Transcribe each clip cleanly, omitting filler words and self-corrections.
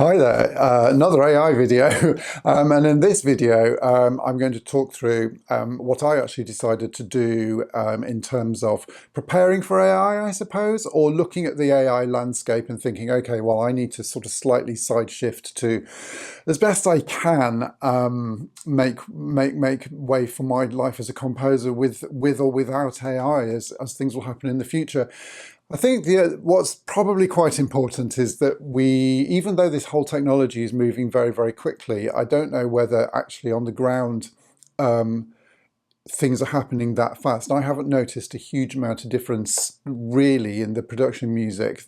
Hi there, another AI video. And in this video, I'm going to talk through what I actually decided to do in terms of preparing for AI, I suppose, or looking at the AI landscape and thinking, okay, well, I need to sort of slightly side shift to, as best I can, make way for my life as a composer with or without AI, as things will happen in the future. I think what's probably quite important is that even though this whole technology is moving very, very quickly, I don't know whether actually on the ground things are happening that fast. I haven't noticed a huge amount of difference really in the production music,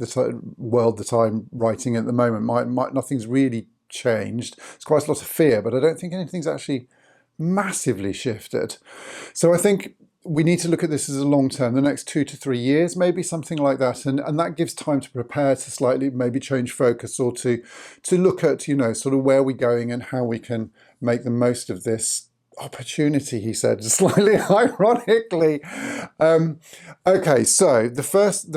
world that I'm writing at the moment. Nothing's really changed. There's quite a lot of fear, but I don't think anything's actually massively shifted. So I think we need to look at this as a long term, the next 2 to 3 years, maybe something like that. And that gives time to prepare, to slightly maybe change focus, or to look at, sort of where we're going and how we can make the most of this opportunity, he said, slightly ironically. Okay, so the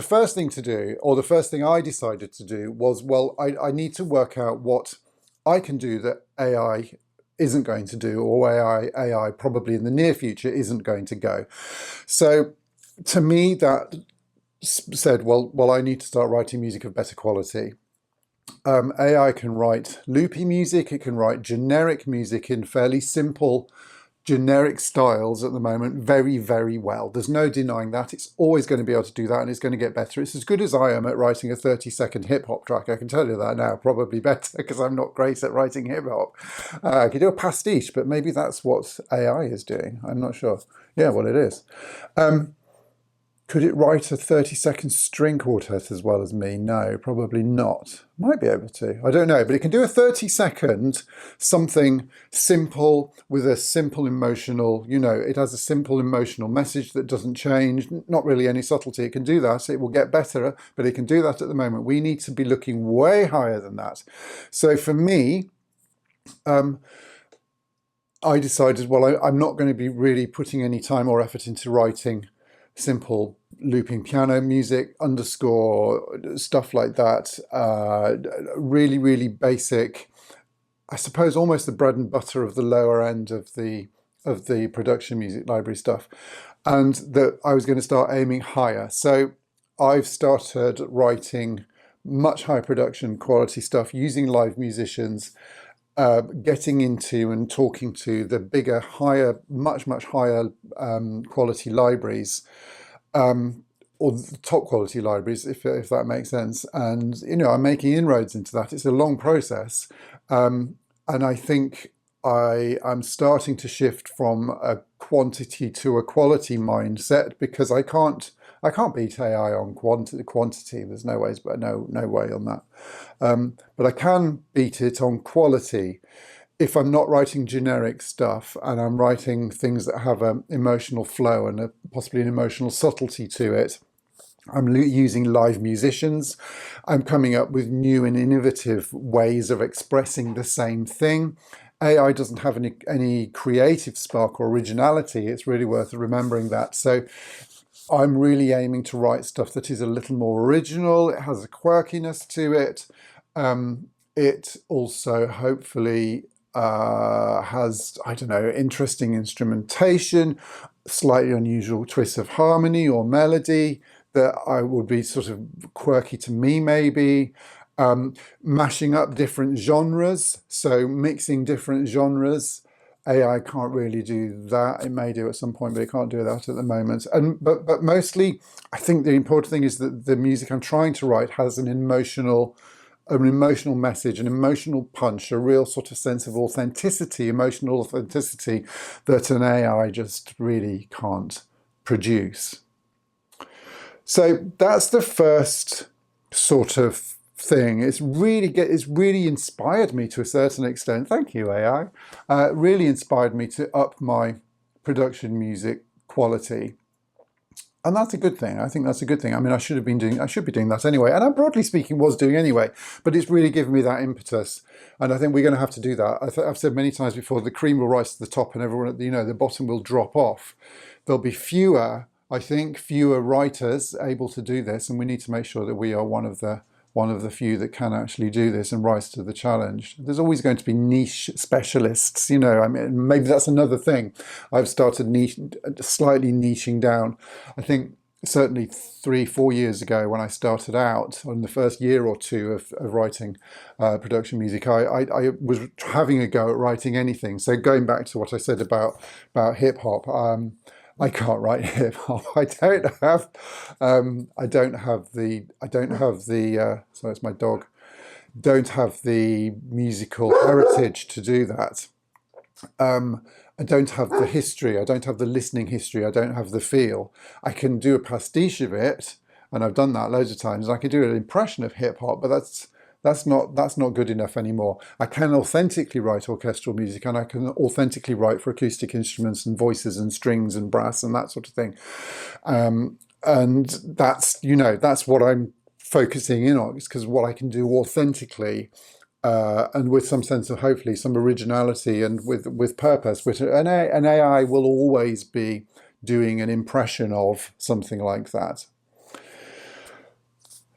first thing to do, or the first thing I decided to do was, well, I need to work out what I can do that AI isn't going to do, or AI probably in the near future isn't going to go. So to me, that said, well, I need to start writing music of better quality. AI can write loopy music, it can write generic music in fairly simple, generic styles at the moment very, very well. There's no denying that. It's always going to be able to do that, and it's going to get better. It's as good as I am at writing a 30-second hip-hop track. I can tell you that now, probably better, because I'm not great at writing hip-hop. I could do a pastiche, but maybe that's what AI is doing. I'm not sure. Yeah, well, it is. Could it write a 30-second string quartet as well as me? No, probably not. Might be able to. I don't know. But it can do a 30-second something simple with a simple emotional, it has a simple emotional message that doesn't change, not really any subtlety. It can do that. It will get better, but it can do that at the moment. We need to be looking way higher than that. So for me, I decided, well, I'm not going to be really putting any time or effort into writing simple looping piano music, underscore, stuff like that. Really, really basic, I suppose almost the bread and butter of the lower end of the production music library stuff. And that I was going to start aiming higher. So I've started writing much higher production quality stuff using live musicians, getting into and talking to the bigger, higher, much higher quality libraries, or the top quality libraries, if that makes sense. And, I'm making inroads into that. It's a long process. And I think I'm starting to shift from a quantity to a quality mindset, because I can't beat AI on quantity. There's no ways, but no way on that. But I can beat it on quality if I'm not writing generic stuff and I'm writing things that have an emotional flow and possibly an emotional subtlety to it. I'm using live musicians. I'm coming up with new and innovative ways of expressing the same thing. AI doesn't have any creative spark or originality. It's really worth remembering that. So I'm really aiming to write stuff that is a little more original. It has a quirkiness to it. It also hopefully has, I don't know, interesting instrumentation, slightly unusual twists of harmony or melody that I would be sort of quirky to me, maybe. Mashing up different genres, so mixing different genres. AI can't really do that. It may do at some point, but it can't do that at the moment. But mostly, I think the important thing is that the music I'm trying to write has an emotional message, an emotional punch, a real sort of sense of authenticity, emotional authenticity that an AI just really can't produce. So that's the first sort of thing. It's really inspired me to a certain extent. Thank you, AI. Really inspired me to up my production music quality. And that's a good thing. I think that's a good thing. I mean, I should be doing that anyway. And I, broadly speaking, was doing anyway, but it's really given me that impetus. And I think we're going to have to do that. I've said many times before, the cream will rise to the top and everyone at the bottom will drop off. There'll be fewer writers able to do this. And we need to make sure that we are one of the one of the few that can actually do this and rise to the challenge. There's always going to be niche specialists, you know. I mean, maybe that's another thing. I've started slightly niching down. I think certainly 3-4 years ago when I started out, in the first year or two of writing production music, I was having a go at writing anything. So going back to what I said about hip hop, I can't write hip hop. Sorry, it's my dog. Don't have the musical heritage to do that. I don't have the history. I don't have the listening history. I don't have the feel. I can do a pastiche of it, and I've done that loads of times. I can do an impression of hip hop, but that's not good enough anymore. I can authentically write orchestral music, and I can authentically write for acoustic instruments and voices and strings and brass and that sort of thing. And that's what I'm focusing in on, because what I can do authentically. And with some sense of hopefully some originality and with purpose, which an AI will always be doing an impression of something like that.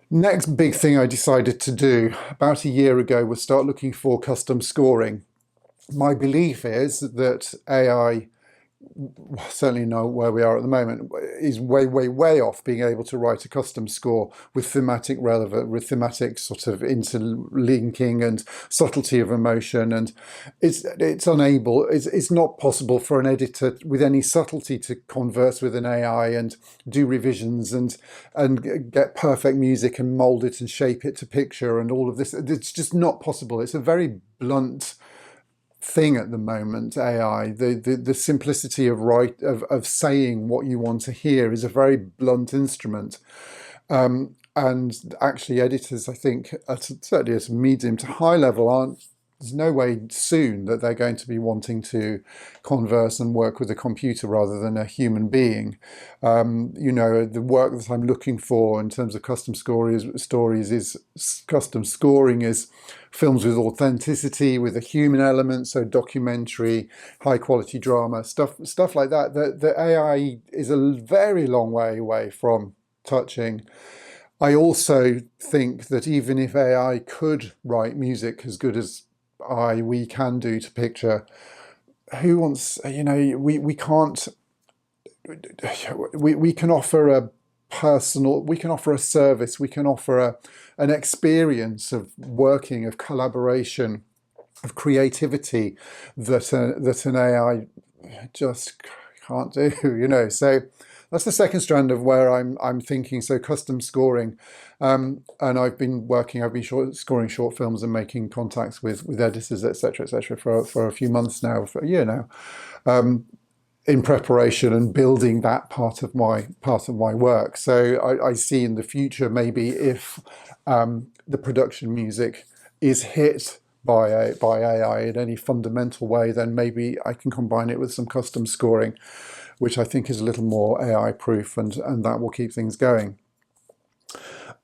Next big thing I decided to do about a year ago was start looking for custom scoring. My belief is that AI, certainly know where we are at the moment, is way off being able to write a custom score with thematic sort of interlinking and subtlety of emotion, and it's unable, it's not possible for an editor with any subtlety to converse with an AI and do revisions and get perfect music and mold it and shape it to picture and all of this. It's just not possible. It's a very blunt thing at the moment. AI, the simplicity of saying what you want to hear is a very blunt instrument, and actually editors, I think, certainly at a medium to high level, there's no way soon that they're going to be wanting to converse and work with a computer rather than a human being. The work that I'm looking for in terms of custom scoring is films with authenticity, with a human element, so documentary, high quality drama, stuff like that. The AI is a very long way away from touching. I also think that even if AI could write music as good as we can do to picture, who wants, we can't, we can offer a personal, we can offer a service, we can offer an experience of working, of collaboration, of creativity that an AI just can't do, so that's the second strand of where I'm thinking. So custom scoring, and I've been scoring short films and making contacts with editors, etc., for a few months now, for a year now, in preparation and building that part of my work. So I see in the future, maybe if the production music is hit by AI in any fundamental way, then maybe I can combine it with some custom scoring, which I think is a little more AI proof, and that will keep things going.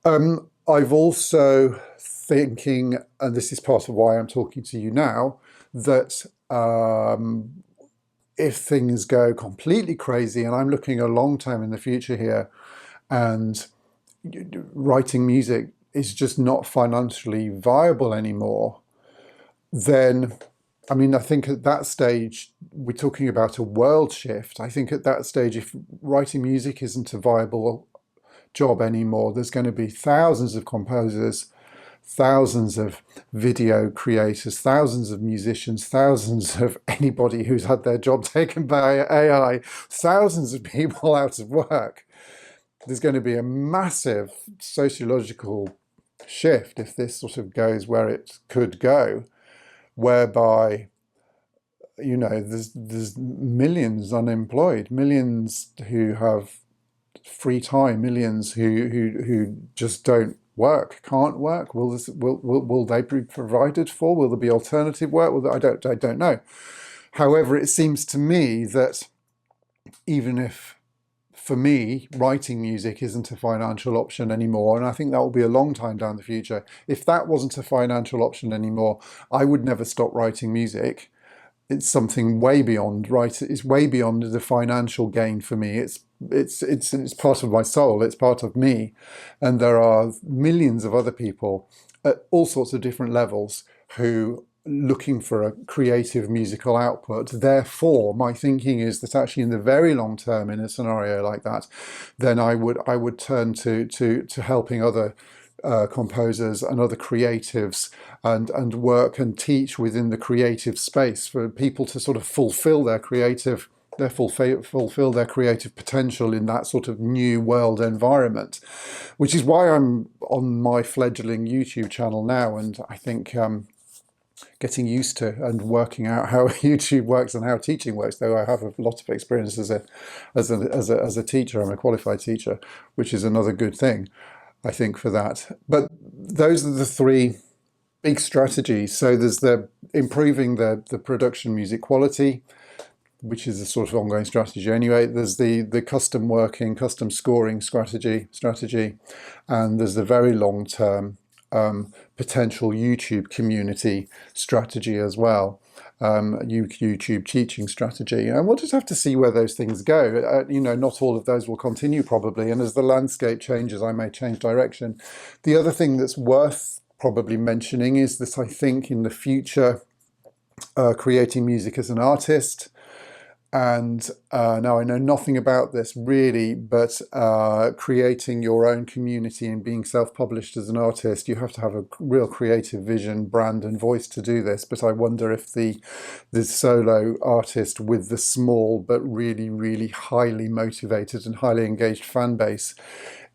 I've also thinking, and this is part of why I'm talking to you now, that if things go completely crazy, and I'm looking a long time in the future here, and writing music is just not financially viable anymore, then, I think at that stage, we're talking about a world shift. I think at that stage, if writing music isn't a viable job anymore, there's going to be thousands of composers, thousands of video creators, thousands of musicians, thousands of anybody who's had their job taken by AI, thousands of people out of work. There's going to be a massive sociological shift if this sort of goes where it could go, whereby there's millions unemployed, millions who have free time, millions who just don't work, can't work. Will they be provided for? Will there be alternative work? I don't know. However, it seems to me that even if, for me, writing music isn't a financial option anymore, and I think that will be a long time down the future, if that wasn't a financial option anymore, I would never stop writing music. it's something way beyond, right? It's way beyond the financial gain for me. It's part of my soul. It's part of me, and there are millions of other people at all sorts of different levels who looking for a creative musical output. Therefore, my thinking is that actually in the very long term, in a scenario like that, then I would turn to helping other composers and other creatives and work and teach within the creative space for people to sort of fulfill their creative fulfill their creative potential in that sort of new world environment, which is why I'm on my fledgling YouTube channel now. And I think getting used to and working out how YouTube works and how teaching works, though I have a lot of experience as a teacher. I'm a qualified teacher, which is another good thing, I think, for that. But those are the three big strategies. So there's the improving the production music quality, which is a sort of ongoing strategy anyway. There's the custom working, custom scoring strategy, and there's the very long term potential YouTube community strategy as well. YouTube teaching strategy, and we'll just have to see where those things go. Not all of those will continue probably, and as the landscape changes, I may change direction. The other thing that's worth probably mentioning is that I think in the future, creating music as an artist, and now I know nothing about this really, but creating your own community and being self-published as an artist, you have to have a real creative vision, brand and voice to do this. But I wonder if the solo artist with the small but really, really highly motivated and highly engaged fan base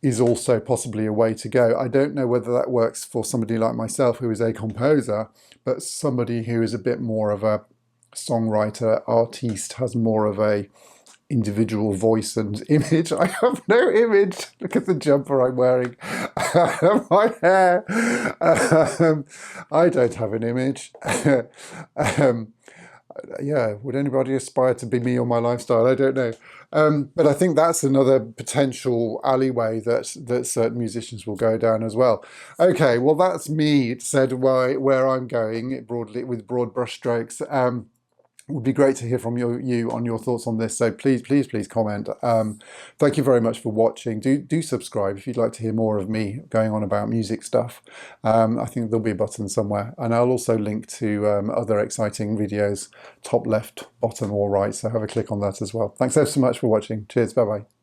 is also possibly a way to go. I don't know whether that works for somebody like myself who is a composer, but somebody who is a bit more of a songwriter, artiste, has more of a individual voice and image. I have no image. Look at the jumper I'm wearing. My hair. I don't have an image. Yeah, would anybody aspire to be me or my lifestyle? I don't know. But I think that's another potential alleyway that certain musicians will go down as well. Okay, well, that's me said where I'm going broadly with broad brushstrokes. It would be great to hear from you on your thoughts on this. So please comment. Thank you very much for watching. Do subscribe if you'd like to hear more of me going on about music stuff. I think there'll be a button somewhere, and I'll also link to other exciting videos, top left, bottom, or right. So have a click on that as well. Thanks so much for watching. Cheers. Bye bye.